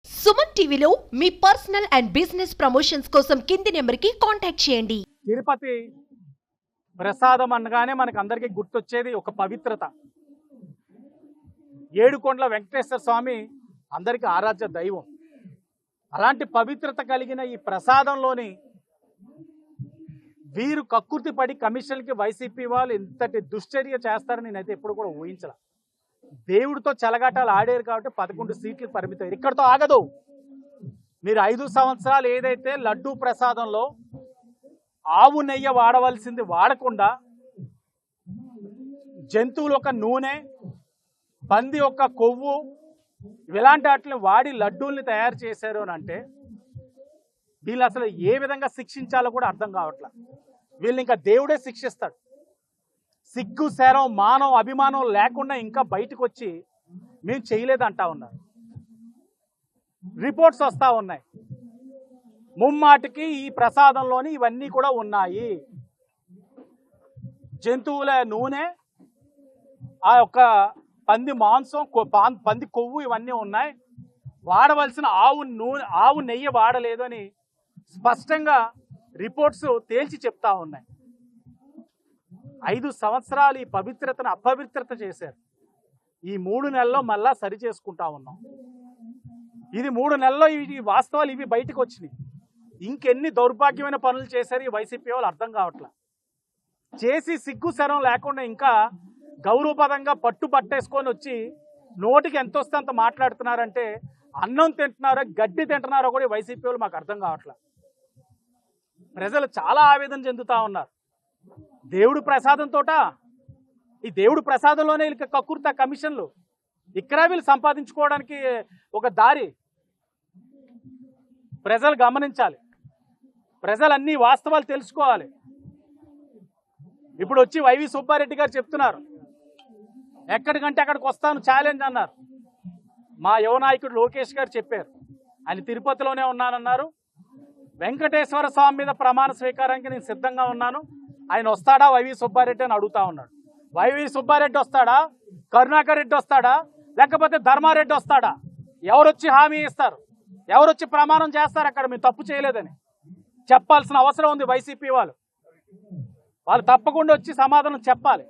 సుమన్ టీవీలో మీ personal and business promotions కోసం కింది నెంబర్కి కాంటాక్ట్ చేయండి. తిరుపతి ప్రసాదం అనగానే మనకు అందరికీ గుర్తొచ్చేది ఒక పవిత్రత. ఏడుకొండల వెంకటేశ్వర స్వామి అందరికీ ఆరాధ్య దైవం. అలాంటి పవిత్రత కలిగిన ఈ ప్రసాదంలోని వీరు కక్కుర్తి పడి కమిషన్కి వైసీపీ వాళ్ళు ఇంతటి దుశ్చర్య చేస్తారని నేనైతే ఎప్పుడు కూడా ఊహించలే. దేవుడితో చెలగాటాలు ఆడారు కాబట్టి 11 సీట్లకు పరిమితం. ఇక్కడితో ఆగదు. మీరు 5 సంవత్సరాలు ఏదైతే లడ్డూ ప్రసాదంలో ఆవు నెయ్యి వాడవలసింది వాడకుండా జంతువుల యొక్క నూనె, పంది యొక్క కొవ్వు ఇలాంటి వాటిని వాడి లడ్డూల్ని తయారు చేశారు అని అంటే వీళ్ళు అసలు ఏ విధంగా శిక్షించాలో కూడా అర్థం కావట్లేదు. వీళ్ళు ఇంకా దేవుడే శిక్షిస్తాడు. సిగ్గు శరం మానం అభిమానం లేకుండా ఇంకా బయటకు వచ్చి మేము చేయలేదంటా ఉన్నారు. రిపోర్ట్స్ వస్తూ ఉన్నాయి. ముమ్మాటికి ఈ ప్రసాదంలోని ఇవన్నీ కూడా ఉన్నాయి. జంతువుల నూనె, ఆ యొక్క పంది మాంసం, పంది కొవ్వు ఇవన్నీ ఉన్నాయి. వాడవలసిన ఆవు నెయ్యి వాడలేదు అని స్పష్టంగా రిపోర్ట్స్ తేల్చి చెప్తా ఉన్నాయి. 5 సంవత్సరాలు ఈ పవిత్రతను అపవిత్రత చేశారు. ఈ 3 నెలల్లో మళ్ళా సరి చేసుకుంటా ఉన్నాం. ఇది 3 నెలల్లో ఈ వాస్తవాలు ఇవి బయటకు వచ్చినాయి. ఇంకెన్ని దౌర్భాగ్యమైన పనులు చేశారు ఈ వైసీపీ వాళ్ళు అర్థం కావట్లే. చేసి సిగ్గు శరం లేకుండా ఇంకా గౌరవపదంగా పట్టేసుకొని వచ్చి నోటికి ఎంత వస్తే అంత మాట్లాడుతున్నారంటే అన్నం తింటున్నారో గడ్డి తింటున్నారో కూడా వైసీపీ వాళ్ళు మాకు అర్థం కావట్లే. ప్రజలు చాలా ఆవేదన చెందుతా ఉన్నారు. దేవుడు ప్రసాదంతోట, ఈ దేవుడు ప్రసాదంలోనే వీళ్ళకి కక్కుర్త కమిషన్లు, ఇక్కడ వీళ్ళు సంపాదించుకోవడానికి ఒక దారి. ప్రజలు గమనించాలి. ప్రజలు అన్ని వాస్తవాలు తెలుసుకోవాలి. ఇప్పుడు వచ్చి వైవి సుబ్బారెడ్డి గారు చెప్తున్నారు, ఎక్కడికంటే అక్కడికి వస్తాను ఛాలెంజ్ అన్నారు. మా యువ నాయకుడు లోకేష్ గారు చెప్పారు, ఆయన తిరుపతిలోనే ఉన్నానన్నారు. వెంకటేశ్వర స్వామి మీద ప్రమాణ స్వీకారానికి నేను సిద్ధంగా ఉన్నాను, ఆయన వస్తాడా వైవి సుబ్బారెడ్డి అని అడుగుతా ఉన్నాడు. వైవి సుబ్బారెడ్డి వస్తాడా, కరుణాకర్ రెడ్డి వస్తాడా, లేకపోతే ధర్మారెడ్డి వస్తాడా? ఎవరొచ్చి హామీ ఇస్తారు, ఎవరొచ్చి ప్రమాణం చేస్తారు అక్కడ మేము తప్పు చేయలేదని చెప్పాల్సిన అవసరం ఉంది వైసీపీ వాళ్ళు. వాళ్ళు తప్పకుండా వచ్చి సమాధానం చెప్పాలి.